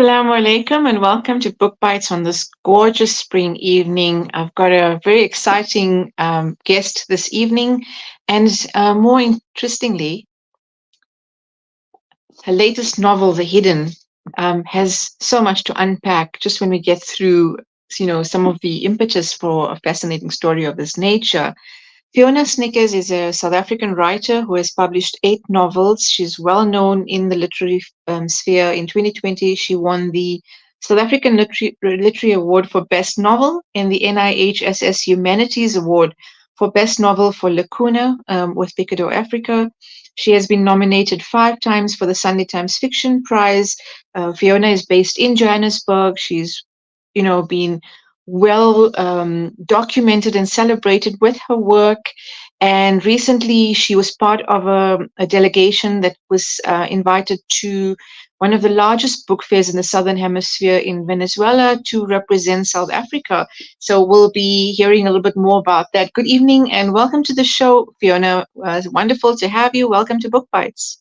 Assalamu alaikum and welcome to BookBytes on this gorgeous spring evening. I've got a very exciting guest this evening, and more interestingly, her latest novel, The Hidden, has so much to unpack just when we get through, some of the impetus for a fascinating story of this nature. Fiona Snyckers is a South African writer who has published 8 novels. She's well known in the literary sphere. In 2020, she won the South African Literary Award for Best Novel and the NIHSS Humanities Award for Best Novel for Lacuna with Picado Africa. She has been nominated 5 times for the Sunday Times Fiction Prize. Fiona is based in Johannesburg. She's, been well documented and celebrated with her work. And recently, she was part of a delegation that was invited to one of the largest book fairs in the Southern Hemisphere in Venezuela to represent South Africa. So we'll be hearing a little bit more about that. Good evening and welcome to the show, Fiona. It's wonderful to have you. Welcome to BookBytes.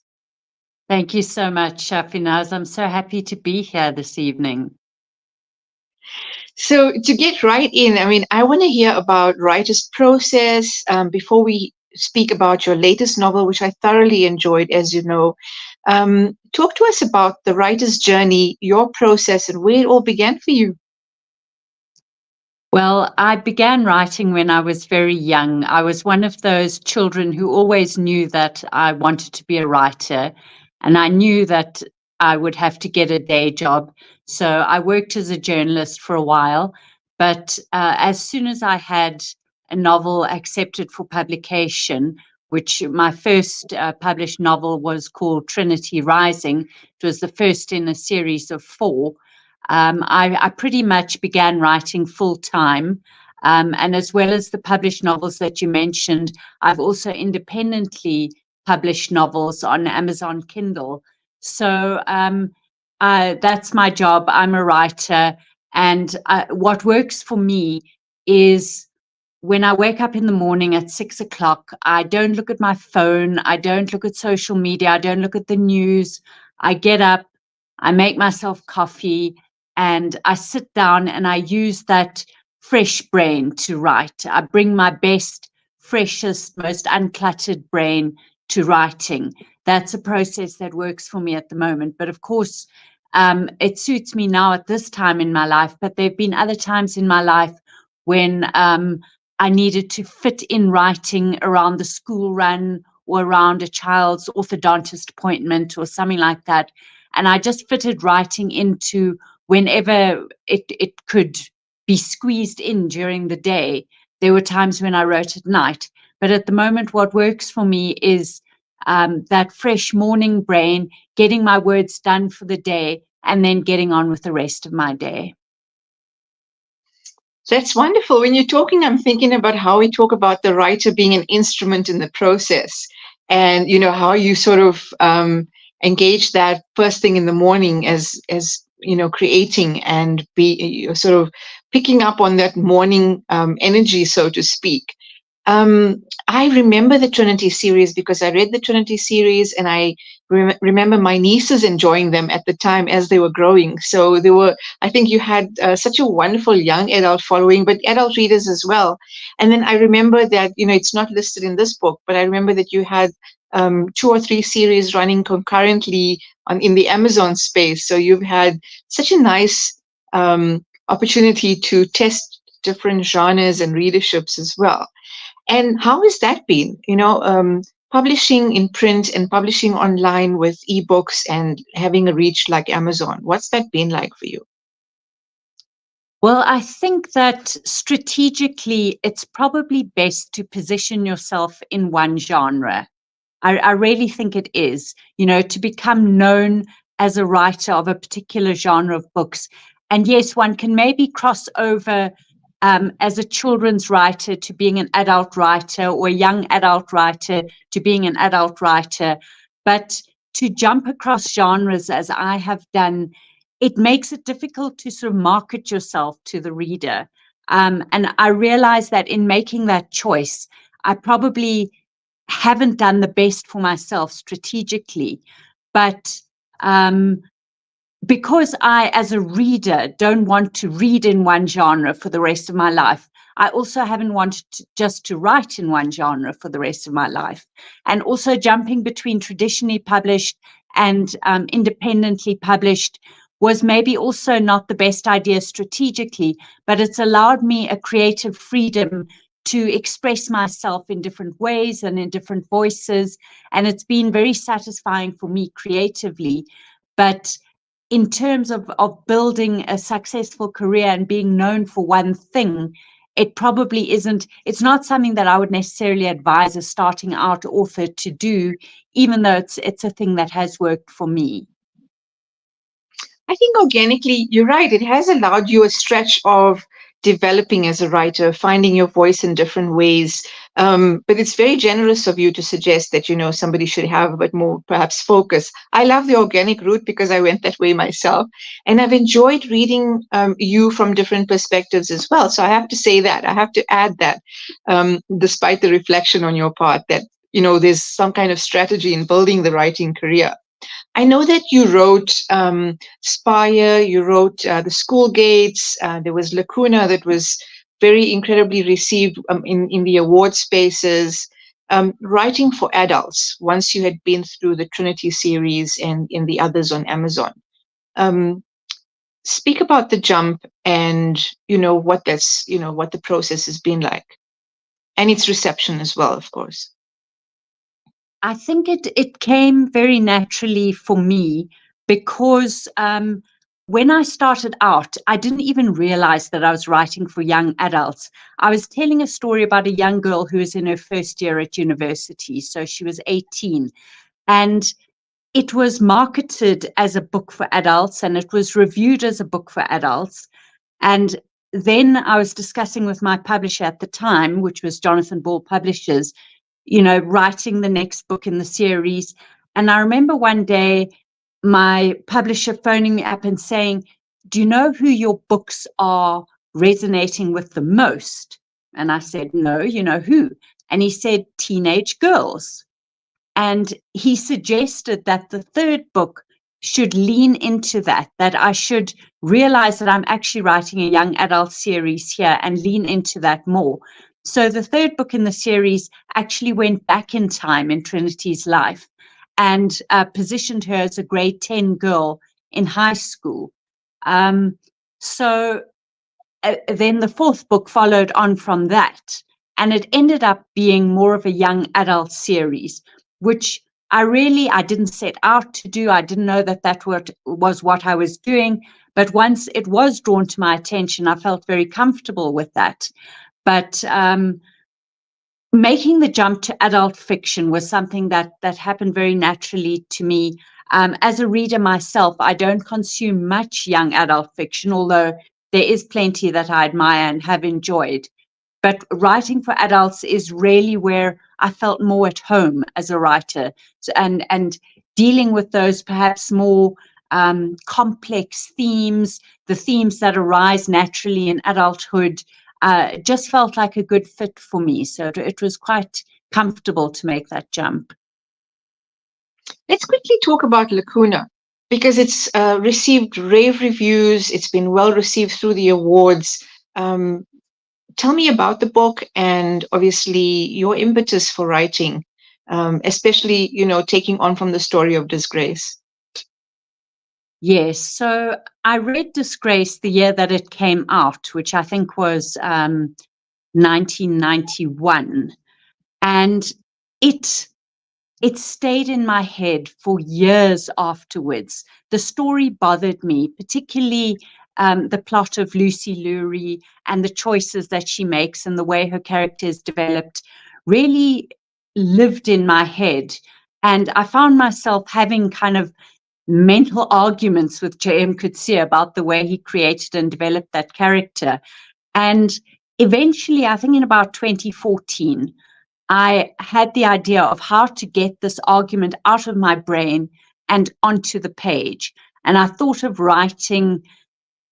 Thank you so much, Shafinaaz. I'm so happy to be here this evening. So to get right in, I want to hear about writer's process before we speak about your latest novel, which I thoroughly enjoyed, as you know. Talk to us about the writer's journey, your process, and where it all began for you. Well, I began writing when I was very young. I was one of those children who always knew that I wanted to be a writer, and I knew that I would have to get a day job. So I worked as a journalist for a while, but as soon as I had a novel accepted for publication, which my first published novel was called Trinity Rising. It was the first in a series of 4. I pretty much began writing full time. And as well as the published novels that you mentioned, I've also independently published novels on Amazon Kindle. So that's my job. I'm a writer. And what works for me is when I wake up in the morning at 6 o'clock, I don't look at my phone. I don't look at social media. I don't look at the news. I get up, I make myself coffee, and I sit down and I use that fresh brain to write. I bring my best, freshest, most uncluttered brain to writing. That's a process that works for me at the moment. But of course, it suits me now at this time in my life. But there have been other times in my life when I needed to fit in writing around the school run or around a child's orthodontist appointment or something like that. And I just fitted writing into whenever it could be squeezed in during the day. There were times when I wrote at night. But at the moment, what works for me is that fresh morning brain, getting my words done for the day, and then getting on with the rest of my day. That's wonderful. When you're talking, I'm thinking about how we talk about the writer being an instrument in the process, and how you sort of engage that first thing in the morning as creating and be sort of picking up on that morning energy, so to speak. I remember the Trinity series because I read the Trinity series, and I remember my nieces enjoying them at the time as they were growing. So I think you had such a wonderful young adult following, but adult readers as well. And then I remember that, it's not listed in this book, but I remember that you had 2 or 3 series running concurrently in the Amazon space. So you've had such a nice opportunity to test different genres and readerships as well. And how has that been? Publishing in print and publishing online with ebooks and having a reach like Amazon. What's that been like for you? Well, I think that strategically, it's probably best to position yourself in one genre. I really think it is, to become known as a writer of a particular genre of books. And yes, one can maybe cross over as a children's writer to being an adult writer, or a young adult writer to being an adult writer. But to jump across genres as I have done, it makes it difficult to sort of market yourself to the reader. And I realize that in making that choice, I probably haven't done the best for myself strategically. But because I, as a reader, don't want to read in one genre for the rest of my life, I also haven't wanted just to write in one genre for the rest of my life. And also jumping between traditionally published and independently published was maybe also not the best idea strategically, but it's allowed me a creative freedom to express myself in different ways and in different voices. And it's been very satisfying for me creatively. But in terms of building a successful career and being known for one thing, it probably isn't, it's not something that I would necessarily advise a starting out author to do, even though it's a thing that has worked for me. I think organically, you're right. It has allowed you a stretch of developing as a writer, finding your voice in different ways. But it's very generous of you to suggest that, somebody should have a bit more perhaps focus. I love the organic route because I went that way myself. And I've enjoyed reading you from different perspectives as well. So I have to say that. I have to add that, despite the reflection on your part, that, there's some kind of strategy in building the writing career. I know that you wrote Spire, you wrote The School Gates, there was Lacuna that was very incredibly received in the award spaces. Writing for adults, once you had been through the Trinity series and in the others on Amazon. Speak about the jump and, what what the process has been like and its reception as well, of course. I think it came very naturally for me because when I started out, I didn't even realize that I was writing for young adults. I was telling a story about a young girl who was in her first year at university. So she was 18, and it was marketed as a book for adults, and it was reviewed as a book for adults. And then I was discussing with my publisher at the time, which was Jonathan Ball Publishers, writing the next book in the series. And I remember one day my publisher phoning me up and saying, "Do you know who your books are resonating with the most?" And I said, "No, you know who?" And he said, "Teenage girls." And he suggested that the third book should lean into that I should realize that I'm actually writing a young adult series here and lean into that more. So the third book in the series actually went back in time in Trinity's life and positioned her as a grade 10 girl in high school. So then the fourth book followed on from that, and it ended up being more of a young adult series, which I didn't set out to do. I didn't know that was what I was doing. But once it was drawn to my attention, I felt very comfortable with that. But making the jump to adult fiction was something that happened very naturally to me. As a reader myself, I don't consume much young adult fiction, although there is plenty that I admire and have enjoyed. But writing for adults is really where I felt more at home as a writer, and dealing with those perhaps more complex themes, the themes that arise naturally in adulthood, just felt like a good fit for me. So it was quite comfortable to make that jump. Let's quickly talk about Lacuna, because it's received rave reviews. It's been well received through the awards. Tell me about the book and obviously your impetus for writing, especially, taking on from the story of Disgrace. Yes, so I read Disgrace the year that it came out, which I think was 1991, and it stayed in my head for years afterwards. The story bothered me, particularly the plot of Lucy Lurie and the choices that she makes and the way her character is developed really lived in my head. And I found myself having kind of mental arguments with J.M. Coetzee about the way he created and developed that character. And eventually, I think in about 2014, I had the idea of how to get this argument out of my brain and onto the page. And I thought of writing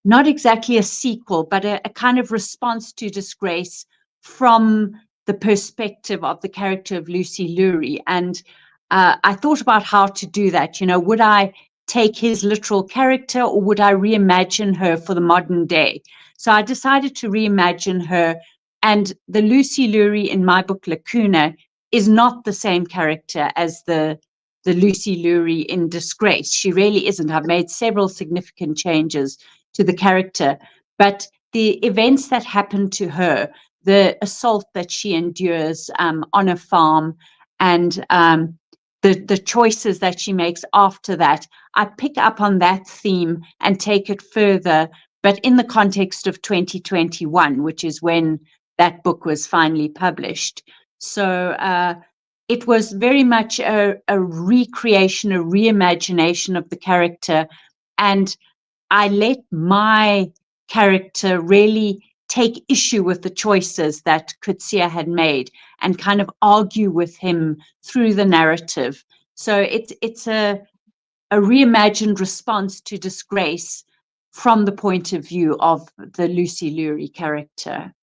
not exactly a sequel, but a kind of response to Disgrace from the perspective of the character of Lucy Lurie. And I thought about how to do that. Would I take his literal character, or would I reimagine her for the modern day? So I decided to reimagine her, and the Lucy Lurie in my book Lacuna is not the same character as the Lucy Lurie in Disgrace. She really isn't. I've made several significant changes to the character, but the events that happened to her, the assault that she endures on a farm, and the choices that she makes after that, I pick up on that theme and take it further, but in the context of 2021, which is when that book was finally published. So it was very much a recreation, a reimagination of the character, and I let my character really take issue with the choices that Coetzee had made and kind of argue with him through the narrative. So it's a reimagined response to Disgrace from the point of view of the Lucy Lurie character.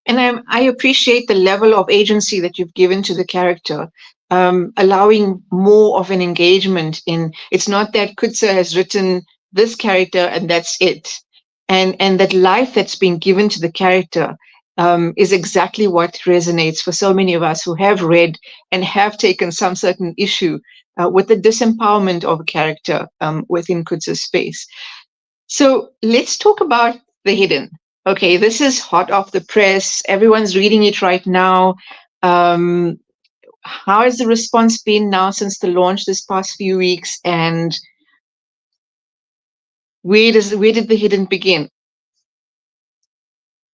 And I appreciate the level of agency that you've given to the character, allowing more of an engagement in. It's not that Coetzee has written this character and that's it, and that life that's been given to the character is exactly what resonates for so many of us who have read and have taken some certain issue with the disempowerment of a character within Coetzee's space. So let's talk about The Hidden. Okay, this is hot off the press. Everyone's reading it right now. How has the response been now since the launch this past few weeks? And where did The Hidden begin?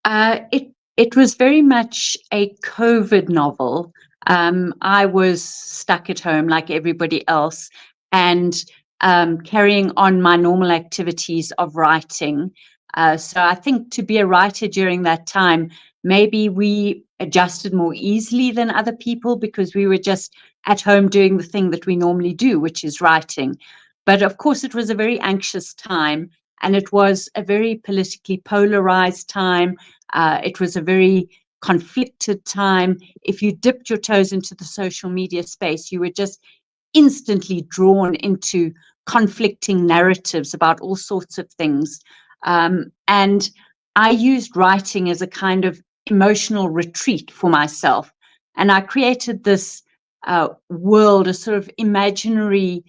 It was very much a COVID novel. I was stuck at home like everybody else, and carrying on my normal activities of writing. So I think to be a writer during that time, maybe we adjusted more easily than other people because we were just at home doing the thing that we normally do, which is writing. But of course, it was a very anxious time, and it was a very politically polarized time. It was a very conflicted time. If you dipped your toes into the social media space, you were just instantly drawn into conflicting narratives about all sorts of things. And I used writing as a kind of emotional retreat for myself. And I created this world, a sort of imaginary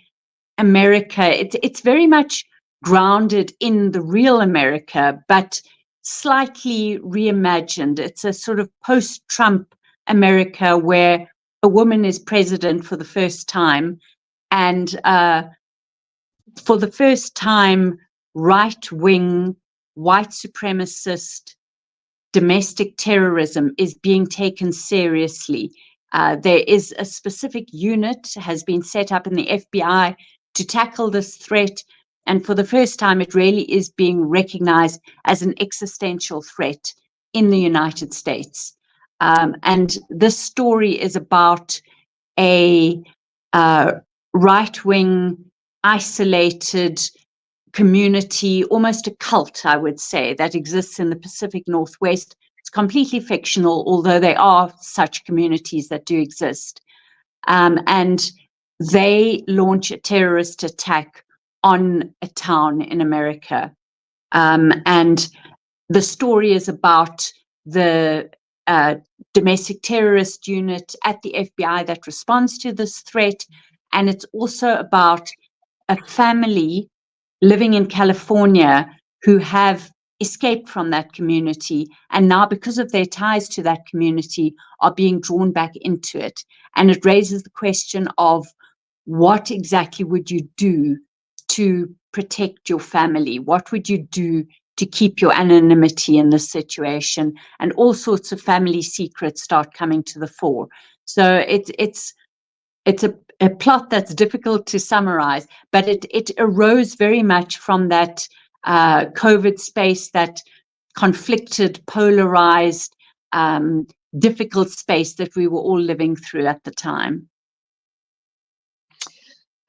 America. It's very much grounded in the real America, but slightly reimagined. It's a sort of post-Trump America where a woman is president for the first time, and for the first time, right-wing, white supremacist, domestic terrorism is being taken seriously. There is a specific unit has been set up in the FBI to tackle this threat. And for the first time, it really is being recognized as an existential threat in the United States. And this story is about a right-wing, isolated community, almost a cult, I would say, that exists in the Pacific Northwest. It's completely fictional, although there are such communities that do exist. And they launch a terrorist attack on a town in America. And the story is about the domestic terrorist unit at the FBI that responds to this threat. And it's also about a family living in California who have escaped from that community, and now, because of their ties to that community, are being drawn back into it. And it raises the question of what exactly would you do to protect your family? What would you do to keep your anonymity in this situation? And all sorts of family secrets start coming to the fore. So it's a plot that's difficult to summarize, but it arose very much from that COVID space, that conflicted, polarized, difficult space that we were all living through at the time.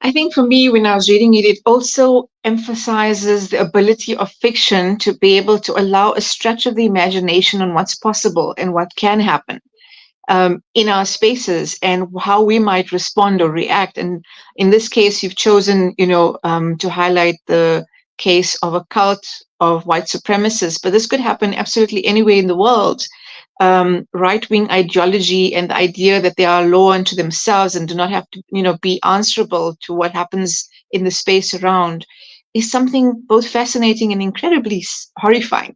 I think for me, when I was reading it, it also emphasizes the ability of fiction to be able to allow a stretch of the imagination on what's possible and what can happen. in our spaces and how we might respond or react. And in this case, you've chosen, to highlight the case of a cult of white supremacists, but this could happen absolutely anywhere in the world. Right-wing ideology and the idea that they are law unto themselves and do not have to, be answerable to what happens in the space around is something both fascinating and incredibly horrifying.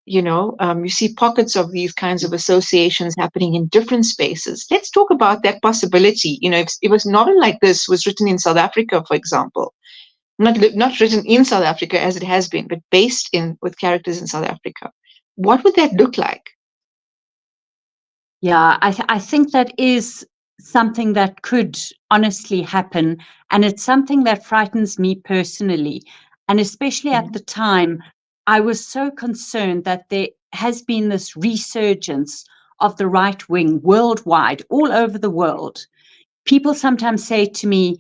You see pockets of these kinds of associations happening in different spaces. Let's talk about that possibility. If a novel like this was written in South Africa, for example, not written in South Africa as it has been, but based in with characters in South Africa, what would that look like? Yeah, I think that is something that could honestly happen. And it's something that frightens me personally. And especially at the time, I was so concerned that there has been this resurgence of the right wing worldwide, all over the world. People sometimes say to me,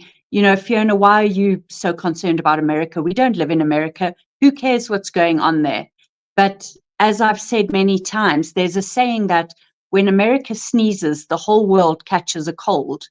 Fiona, why are you so concerned about America? We don't live in America. Who cares what's going on there? But as I've said many times, there's a saying that when America sneezes, the whole world catches a cold.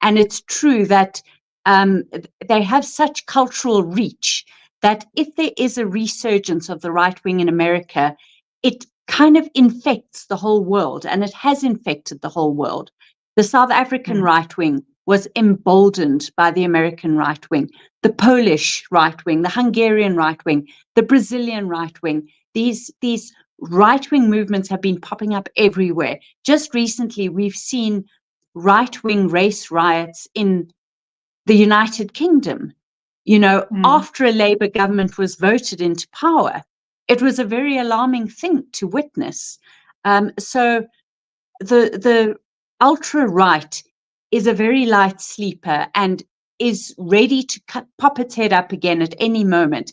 And it's true that they have such cultural reach that if there is a resurgence of the right wing in America, it kind of infects the whole world, and it has infected the whole world. The South African right wing was emboldened by the American right wing, the Polish right wing, the Hungarian right wing, the Brazilian right wing. These right-wing movements have been popping up everywhere. Just recently, we've seen right-wing race riots in the United Kingdom. After a Labour government was voted into power, it was a very alarming thing to witness. So the ultra-right is a very light sleeper and is ready to pop its head up again at any moment.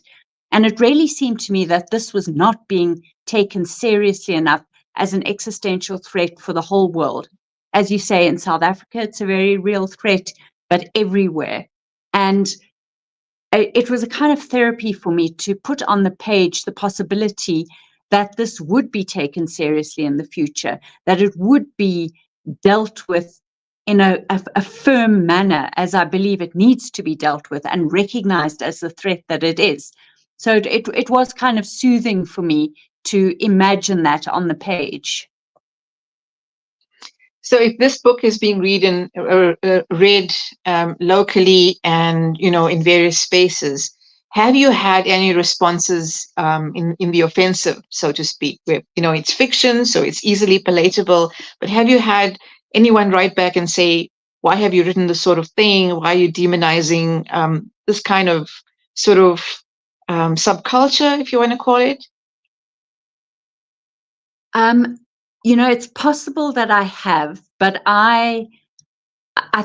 And it really seemed to me that this was not being taken seriously enough as an existential threat for the whole world. As you say, in South Africa, it's a very real threat, but everywhere. And it was a kind of therapy for me to put on the page the possibility that this would be taken seriously in the future, that it would be dealt with in a firm manner, as I believe it needs to be dealt with, and recognized as the threat that it is. So it was kind of soothing for me to imagine that on the page. So if this book is being read locally and in various spaces, have you had any responses in the offensive, so to speak? Where it's fiction, so it's easily palatable, but have you had anyone write back and say, "Why have you written this sort of thing? Why are you demonizing this kind of sort of subculture, if you want to call it?" It's possible that I have, but I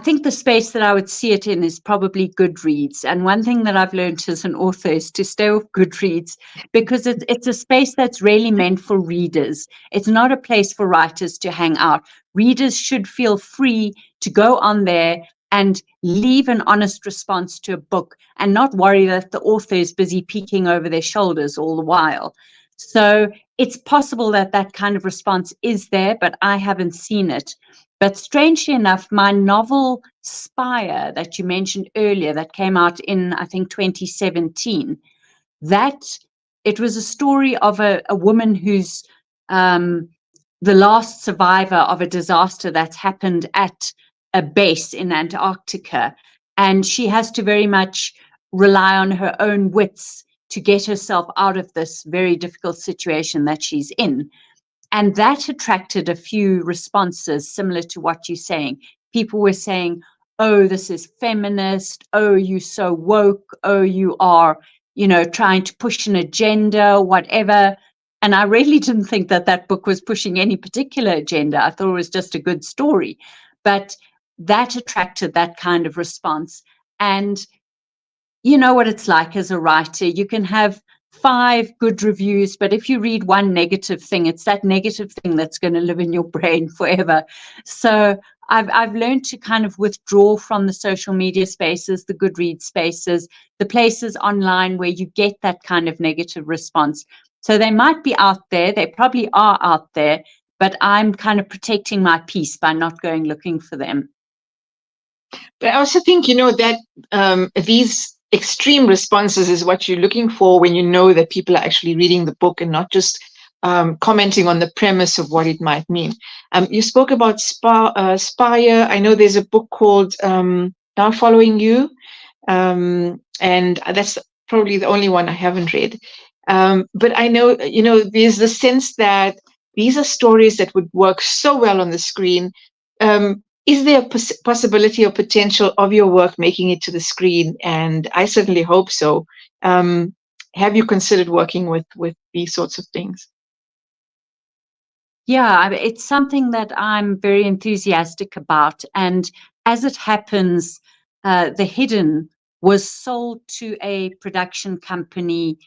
think the space that I would see it in is probably Goodreads. And one thing that I've learned as an author is to stay off Goodreads, because it's a space that's really meant for readers. It's not a place for writers to hang out. Readers should feel free to go on there and leave an honest response to a book and not worry that the author is busy peeking over their shoulders all the while. So it's possible that that kind of response is there, but I haven't seen it. But strangely enough, my novel Spire that you mentioned earlier, that came out in, I think, 2017, it was a story of a woman who's the last survivor of a disaster that's happened at a base in Antarctica. And she has to very much rely on her own wits to get herself out of this very difficult situation that she's in. And that attracted a few responses similar to what you're saying. People were saying, "Oh, this is feminist. Oh, you so woke. Oh, you are, trying to push an agenda, whatever." And I really didn't think that that book was pushing any particular agenda. I thought it was just a good story. But that attracted that kind of response. And you know what it's like as a writer. You can have 5 good reviews, but if you read one negative thing, it's that negative thing that's going to live in your brain forever. So I've learned to kind of withdraw from the social media spaces, the Goodreads spaces, the places online where you get that kind of negative response. So they might be out there, they probably are out there, but I'm kind of protecting my peace by not going looking for them. But I also think, that these extreme responses is what you're looking for when you know that people are actually reading the book and not just commenting on the premise of what it might mean. You spoke about Spire. I know there's a book called Now Following You, and that's probably the only one I haven't read. But I know, there's the sense that these are stories that would work so well on the screen. Is there a possibility or potential of your work making it to the screen? And I certainly hope so. Have you considered working with these sorts of things? Yeah, it's something that I'm very enthusiastic about. And as it happens, The Hidden was sold to a production company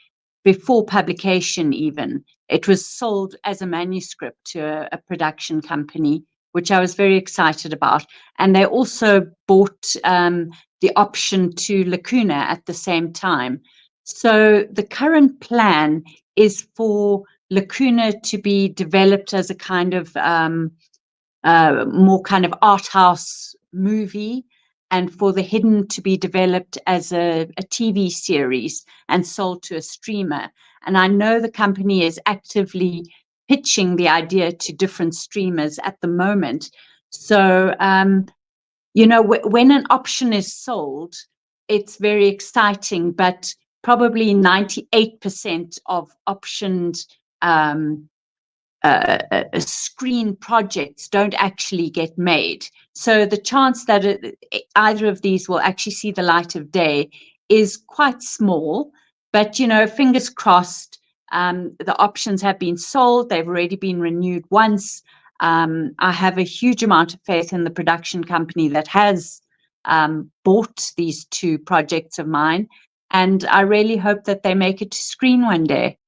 before publication even. It was sold as a manuscript to a production company, which I was very excited about. And they also bought the option to Lacuna at the same time. So the current plan is for Lacuna to be developed as a kind of more kind of art house movie, and for The Hidden to be developed as a TV series and sold to a streamer. And I know the company is actively pitching the idea to different streamers at the moment. So, when an option is sold, it's very exciting, but probably 98% of optioned screen projects don't actually get made. So the chance that either of these will actually see the light of day is quite small, but fingers crossed. The options have been sold. They've already been renewed once. I have a huge amount of faith in the production company that has bought these two projects of mine, and I really hope that they make it to screen one day.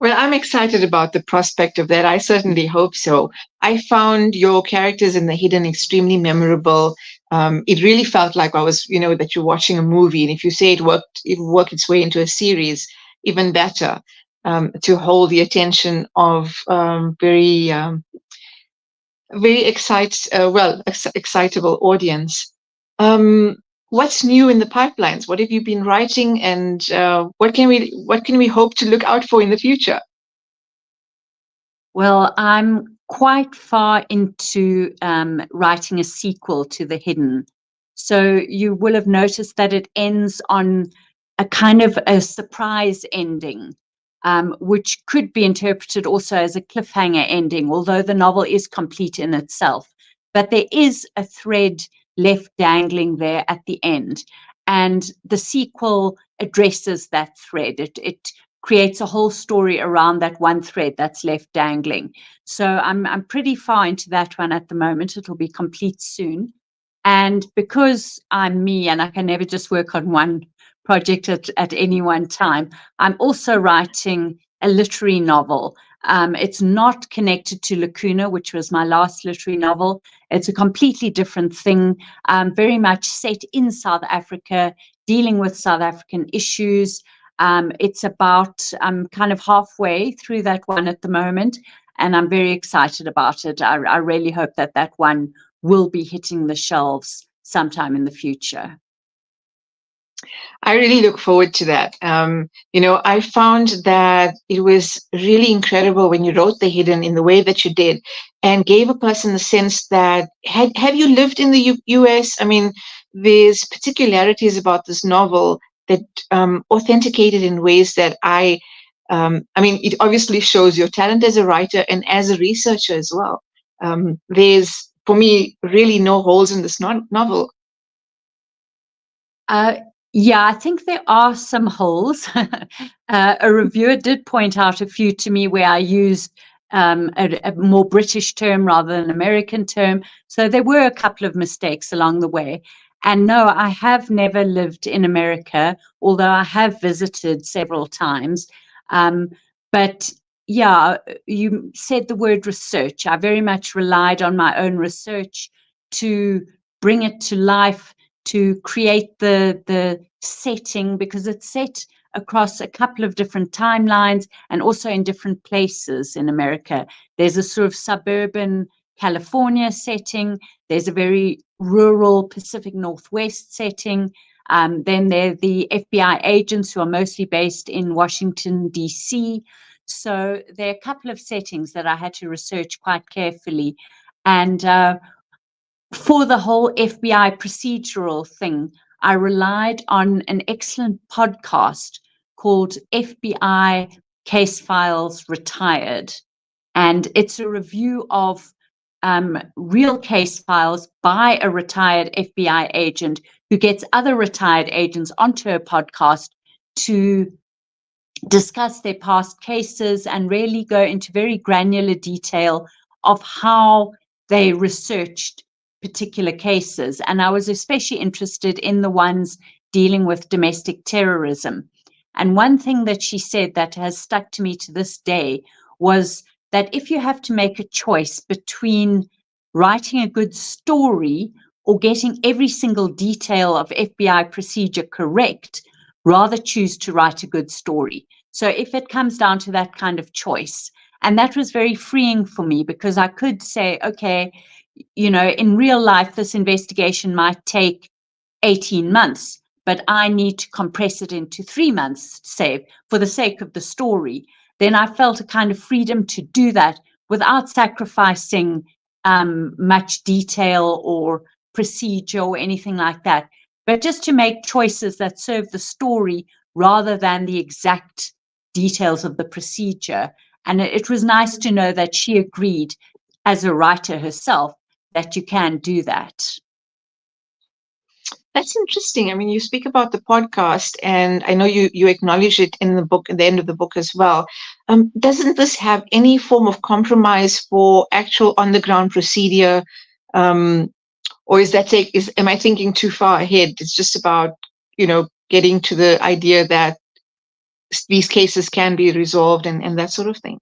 Well, I'm excited about the prospect of that. I certainly hope so. I found your characters in The Hidden extremely memorable. It really felt like I was, that you're watching a movie. And if you say it worked its way into a series, even better, to hold the attention of very excitable audience. What's new in the pipelines? What have you been writing, and what can we hope to look out for in the future? Well, I'm quite far into writing a sequel to The Hidden. So you will have noticed that it ends on a kind of a surprise ending, which could be interpreted also as a cliffhanger ending, although the novel is complete in itself. But there is a thread left dangling there at the end. And the sequel addresses that thread. It creates a whole story around that one thread that's left dangling. So I'm pretty far into that one at the moment. It'll be complete soon. And because I'm me and I can never just work on one project at any one time, I'm also writing a literary novel. It's not connected to Lacuna, which was my last literary novel. It's a completely different thing, very much set in South Africa, dealing with South African issues. It's about, I'm kind of halfway through that one at the moment, and I'm very excited about it. I really hope that one will be hitting the shelves sometime in the future. I really look forward to that. I found that it was really incredible when you wrote The Hidden in the way that you did, and gave a person the sense that have you lived in the US? I mean, there's particularities about this novel that authenticated in ways that it obviously shows your talent as a writer and as a researcher as well. There's, for me, really no holes in this novel. Yeah, I think there are some holes. A reviewer did point out a few to me where I used a more British term rather than an American term. So there were a couple of mistakes along the way. And no, I have never lived in America, although I have visited several times. But yeah, you said the word research. I very much relied on my own research to bring it to life, to create the setting, because it's set across a couple of different timelines and also in different places in America. There's a sort of suburban California setting. There's a very rural Pacific Northwest setting. Then there are the FBI agents who are mostly based in Washington, D.C. So there are a couple of settings that I had to research quite carefully. And for the whole FBI procedural thing, I relied on an excellent podcast called FBI Case Files Retired. And it's a review of real case files by a retired FBI agent who gets other retired agents onto a podcast to discuss their past cases and really go into very granular detail of how they researched particular cases. And I was especially interested in the ones dealing with domestic terrorism. And one thing that she said that has stuck to me to this day was that if you have to make a choice between writing a good story or getting every single detail of FBI procedure correct, rather choose to write a good story. So if it comes down to that kind of choice, and that was very freeing for me because I could say, okay, you know, in real life, this investigation might take 18 months, but I need to compress it into 3 months, say, for the sake of the story. Then I felt a kind of freedom to do that without sacrificing much detail or procedure or anything like that, but just to make choices that serve the story rather than the exact details of the procedure. And it was nice to know that she agreed as a writer herself that you can do that. That's interesting. I mean, you speak about the podcast, and I know you acknowledge it in the book, at the end of the book as well. Doesn't this have any form of compromise for actual on-the-ground procedure, or am I thinking too far ahead? It's just about, you know, getting to the idea that these cases can be resolved and that sort of thing.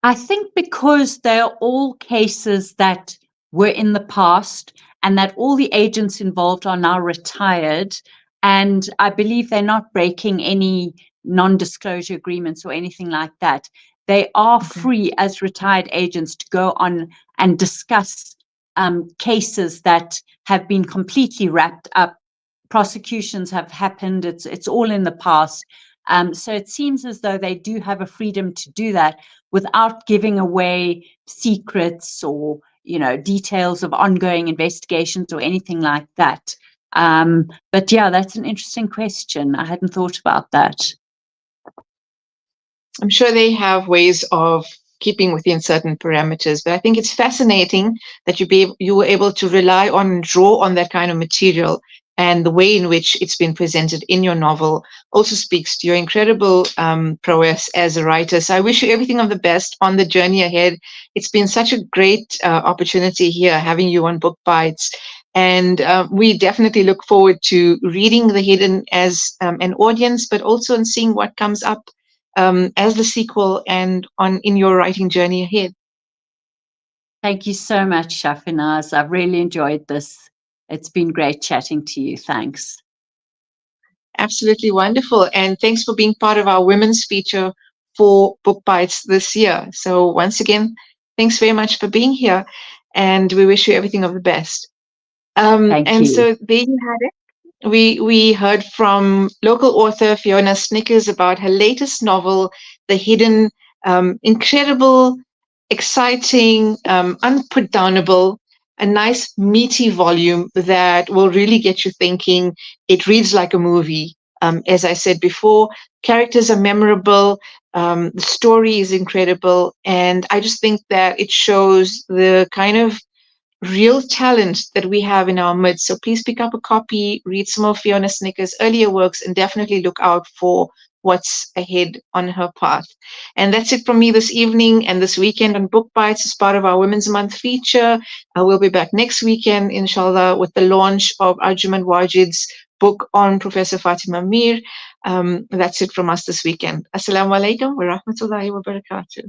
I think because they're all cases that were in the past and that all the agents involved are now retired, and I believe they're not breaking any non-disclosure agreements or anything like that. They are free as retired agents to go on and discuss cases that have been completely wrapped up. Prosecutions have happened. It's all in the past. So it seems as though they do have a freedom to do that without giving away secrets or, you know, details of ongoing investigations or anything like that. But yeah, that's an interesting question. I hadn't thought about that. I'm sure they have ways of keeping within certain parameters, but I think it's fascinating that you were able to rely on and draw on that kind of material, and the way in which it's been presented in your novel also speaks to your incredible prowess as a writer. So I wish you everything of the best on the journey ahead. It's been such a great opportunity here having you on BookBytes. And we definitely look forward to reading The Hidden as an audience, but also in seeing what comes up as the sequel and in your writing journey ahead. Thank you so much, Shafinaaz. I've really enjoyed this. It's been great chatting to you. Thanks. Absolutely wonderful. And thanks for being part of our women's feature for BookBytes this year. So once again, thanks very much for being here. And we wish you everything of the best. Thank you. So there you had it. We heard from local author Fiona Snyckers about her latest novel, The Hidden. Incredible, exciting, unputdownable, a nice meaty volume that will really get you thinking. It reads like a movie. As I said before, characters are memorable, the story is incredible, and I just think that it shows the kind of real talent that we have in our midst. So please pick up a copy, read some of Fiona Snyckers' earlier works, and definitely look out for what's ahead on her path. And that's it from me this evening and this weekend on BookBytes as part of our Women's Month feature. We'll be back next weekend, inshallah, with the launch of Arjuman Wajid's book on Professor Fatima Mir. That's it from us this weekend. Assalamu alaikum wa rahmatullahi wa barakatuh.